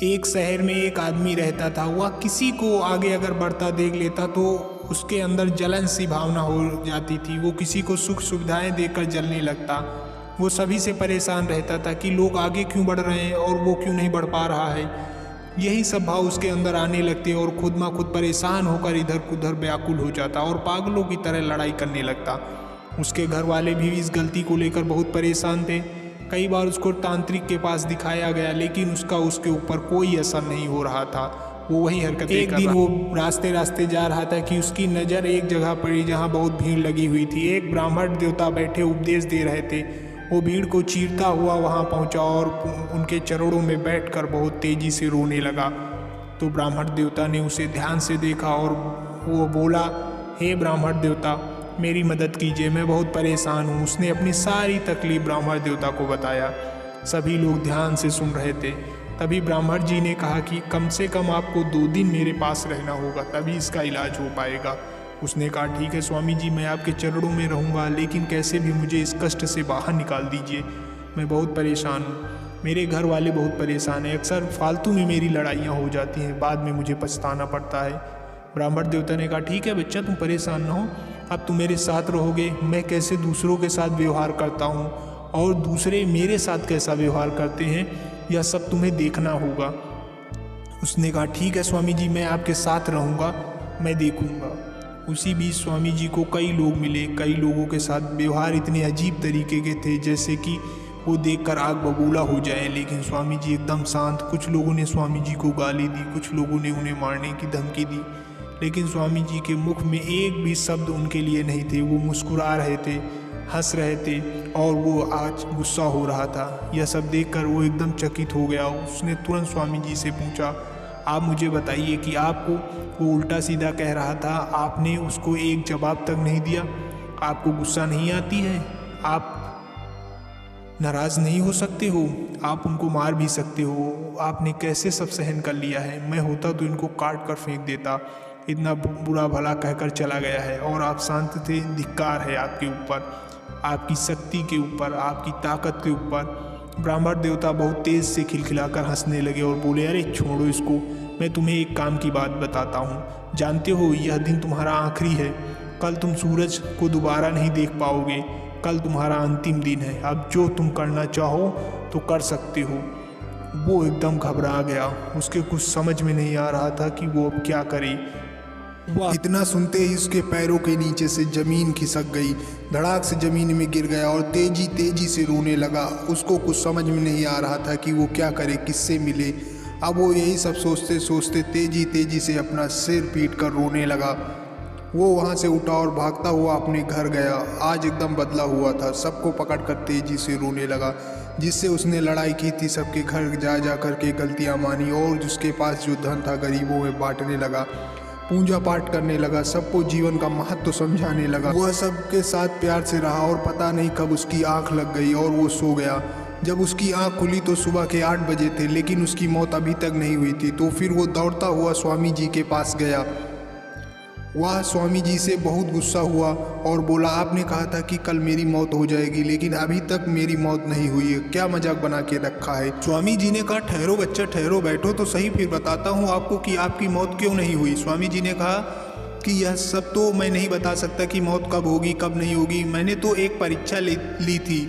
एक शहर में एक आदमी रहता था। वह किसी को आगे अगर बढ़ता देख लेता तो उसके अंदर जलन सी भावना हो जाती थी। वो किसी को सुख सुविधाएं देखकर जलने लगता। वो सभी से परेशान रहता था कि लोग आगे क्यों बढ़ रहे हैं और वो क्यों नहीं बढ़ पा रहा है। यही सब भाव उसके अंदर आने लगते और खुद ब खुद परेशान होकर इधर उधर व्याकुल हो जाता और पागलों की तरह लड़ाई करने लगता। उसके घर वाले भी इस गलती को लेकर बहुत परेशान थे। कई बार उसको तांत्रिक के पास दिखाया गया लेकिन उसका उसके ऊपर कोई असर नहीं हो रहा था। वो वही हरकतें एक दिन वो रास्ते रास्ते जा रहा था कि उसकी नज़र एक जगह पड़ी जहाँ बहुत भीड़ लगी हुई थी। एक ब्राह्मण देवता बैठे उपदेश दे रहे थे। वो भीड़ को चीरता हुआ वहाँ पहुँचा और उनके चरणों में बैठकर बहुत तेजी से रोने लगा। तो ब्राह्मण देवता ने उसे ध्यान से देखा और वो बोला, हे ब्राह्मण देवता, मेरी मदद कीजिए, मैं बहुत परेशान हूँ। उसने अपनी सारी तकलीफ ब्राह्मण देवता को बताया। सभी लोग ध्यान से सुन रहे थे। तभी ब्राह्मण जी ने कहा कि कम से कम आपको 2 दिन मेरे पास रहना होगा, तभी इसका इलाज हो पाएगा। उसने कहा, ठीक है स्वामी जी, मैं आपके चरणों में रहूँगा, लेकिन कैसे भी मुझे इस कष्ट से बाहर निकाल दीजिए। मैं बहुत परेशान हूँ, मेरे घर वाले बहुत परेशान हैं, अक्सर फालतू में मेरी लड़ाइयाँ हो जाती हैं, बाद में मुझे पछताना पड़ता है। ब्राह्मण देवता ने कहा, ठीक है बच्चा, तुम परेशान न हो, अब तुम मेरे साथ रहोगे। मैं कैसे दूसरों के साथ व्यवहार करता हूँ और दूसरे मेरे साथ कैसा व्यवहार करते हैं, यह सब तुम्हें देखना होगा। उसने कहा, ठीक है स्वामी जी, मैं आपके साथ रहूँगा, मैं देखूँगा। उसी बीच स्वामी जी को कई लोग मिले। कई लोगों के साथ व्यवहार इतने अजीब तरीके के थे जैसे कि वो देखकर आग बबूला हो जाए, लेकिन स्वामी जी एकदम शांत। कुछ लोगों ने स्वामी जी को गाली दी, कुछ लोगों ने उन्हें मारने की धमकी दी, लेकिन स्वामी जी के मुख में एक भी शब्द उनके लिए नहीं थे। वो मुस्कुरा रहे थे, हंस रहे थे और वो आज गुस्सा हो रहा था। यह सब देखकर वो एकदम चकित हो गया। उसने तुरंत स्वामी जी से पूछा, आप मुझे बताइए कि आपको वो उल्टा सीधा कह रहा था, आपने उसको एक जवाब तक नहीं दिया। आपको गुस्सा नहीं आती है? आप नाराज़ नहीं हो सकते हो? आप उनको मार भी सकते हो। आपने कैसे सब सहन कर लिया है? मैं होता तो इनको काट कर फेंक देता। इतना बुरा भला कहकर चला गया है और आप शांत थे। धिक्कार है आपके ऊपर, आपकी शक्ति के ऊपर, आपकी ताकत के ऊपर। ब्राह्मण देवता बहुत तेज से खिलखिलाकर हंसने लगे और बोले, अरे छोड़ो इसको, मैं तुम्हें एक काम की बात बताता हूँ। जानते हो, यह दिन तुम्हारा आखिरी है। कल तुम सूरज को दोबारा नहीं देख पाओगे। कल तुम्हारा अंतिम दिन है। अब जो तुम करना चाहो तो कर सकते हो। वो एकदम घबरा गया। उसके कुछ समझ में नहीं आ रहा था कि वो अब क्या करे। इतना सुनते ही उसके पैरों के नीचे से जमीन खिसक गई। धड़ाक से जमीन में गिर गया और तेजी तेजी से रोने लगा। उसको कुछ समझ में नहीं आ रहा था कि वो क्या करे, किससे मिले। अब वो यही सब सोचते सोचते तेजी तेजी से अपना सिर पीट कर रोने लगा। वो वहाँ से उठा और भागता हुआ अपने घर गया। आज एकदम बदला हुआ था। सबको पकड़कर तेजी से रोने लगा। जिससे उसने लड़ाई की थी सबके घर जा जा करके गलतियाँ मानी और जिसके पास जो धन था गरीबों में बांटने लगा। पूजा पाठ करने लगा। सबको जीवन का महत्व समझाने लगा। वह सबके साथ प्यार से रहा और पता नहीं कब उसकी आंख लग गई और वो सो गया। जब उसकी आंख खुली तो सुबह के 8 बजे थे, लेकिन उसकी मौत अभी तक नहीं हुई थी। तो फिर वो दौड़ता हुआ स्वामी जी के पास गया। वह स्वामी जी से बहुत गुस्सा हुआ और बोला, आपने कहा था कि कल मेरी मौत हो जाएगी, लेकिन अभी तक मेरी मौत नहीं हुई है। क्या मजाक बना के रखा है? स्वामी जी ने कहा, ठहरो बच्चा, ठहरो, बैठो तो सही, फिर बताता हूँ आपको कि आपकी मौत क्यों नहीं हुई। स्वामी जी ने कहा कि यह सब तो मैं नहीं बता सकता कि मौत कब होगी कब नहीं होगी। मैंने तो एक परीक्षा ली थी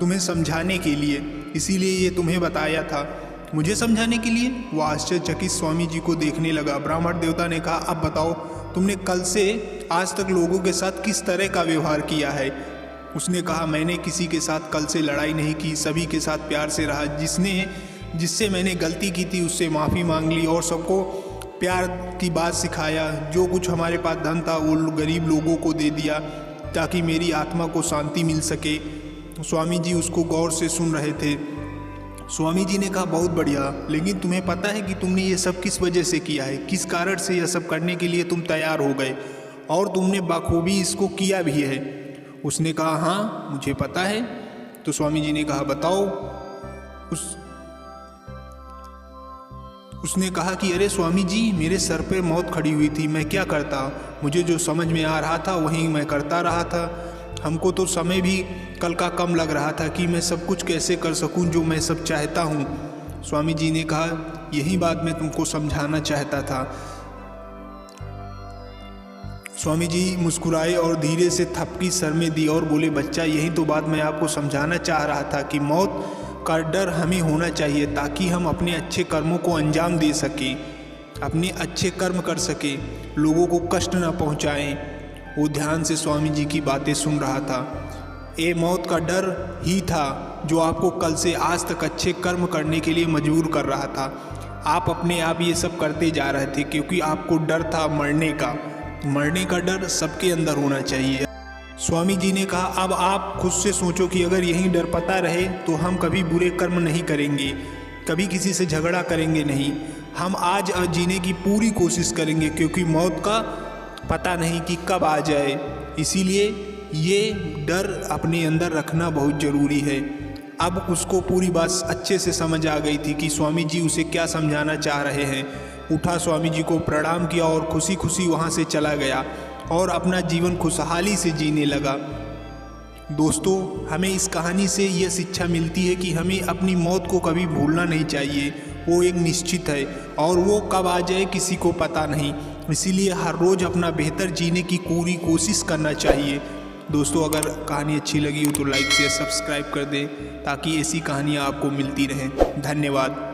तुम्हें समझाने के लिए, इसीलिए ये तुम्हें बताया था। मुझे समझाने के लिए? वह आश्चर्यचकित स्वामी जी को देखने लगा। ब्राह्मण देवता ने कहा, अब बताओ, तुमने कल से आज तक लोगों के साथ किस तरह का व्यवहार किया है? उसने कहा, मैंने किसी के साथ कल से लड़ाई नहीं की, सभी के साथ प्यार से रहा। जिससे मैंने गलती की थी उससे माफ़ी मांग ली और सबको प्यार की बात सिखाया। जो कुछ हमारे पास धन था वो गरीब लोगों को दे दिया ताकि मेरी आत्मा को शांति मिल सके। स्वामी जी उसको गौर से सुन रहे थे। स्वामी जी ने कहा, बहुत बढ़िया, लेकिन तुम्हें पता है कि तुमने ये सब किस वजह से किया है? किस कारण से यह सब करने के लिए तुम तैयार हो गए और तुमने बखूबी इसको किया भी है? उसने कहा, हाँ मुझे पता है। तो स्वामी जी ने कहा, बताओ। उसने कहा कि अरे स्वामी जी, मेरे सर पे मौत खड़ी हुई थी, मैं क्या करता? मुझे जो समझ में आ रहा था वही मैं करता रहा था। हमको तो समय भी कल का कम लग रहा था कि मैं सब कुछ कैसे कर सकूं जो मैं सब चाहता हूं। स्वामी जी ने कहा, यही बात मैं तुमको समझाना चाहता था। स्वामी जी मुस्कुराए और धीरे से थपकी सर में दी और बोले, बच्चा, यही तो बात मैं आपको समझाना चाह रहा था कि मौत का डर हमें होना चाहिए ताकि हम अपने अच्छे कर्मों को अंजाम दे सकें, अपने अच्छे कर्म कर सकें, लोगों को कष्ट न पहुंचाएं। वो ध्यान से स्वामी जी की बातें सुन रहा था। ये मौत का डर ही था जो आपको कल से आज तक अच्छे कर्म करने के लिए मजबूर कर रहा था। आप अपने आप ये सब करते जा रहे थे क्योंकि आपको डर था मरने का। मरने का डर सबके अंदर होना चाहिए। स्वामी जी ने कहा, अब आप खुद से सोचो कि अगर यही डर पता रहे तो हम कभी बुरे कर्म नहीं करेंगे, कभी किसी से झगड़ा करेंगे नहीं। हम आज जीने की पूरी कोशिश करेंगे क्योंकि मौत का पता नहीं कि कब आ जाए। इसीलिए ये डर अपने अंदर रखना बहुत ज़रूरी है। अब उसको पूरी बात अच्छे से समझ आ गई थी कि स्वामी जी उसे क्या समझाना चाह रहे हैं। उठा, स्वामी जी को प्रणाम किया और खुशी खुशी वहाँ से चला गया और अपना जीवन खुशहाली से जीने लगा। दोस्तों, हमें इस कहानी से यह शिक्षा मिलती है कि हमें अपनी मौत को कभी भूलना नहीं चाहिए। वो एक निश्चित है और वो कब आ जाए किसी को पता नहीं। इसीलिए हर रोज़ अपना बेहतर जीने की पूरी कोशिश करना चाहिए। दोस्तों, अगर कहानी अच्छी लगी हो तो लाइक शेयर सब्सक्राइब कर दें ताकि ऐसी कहानियाँ आपको मिलती रहें। धन्यवाद।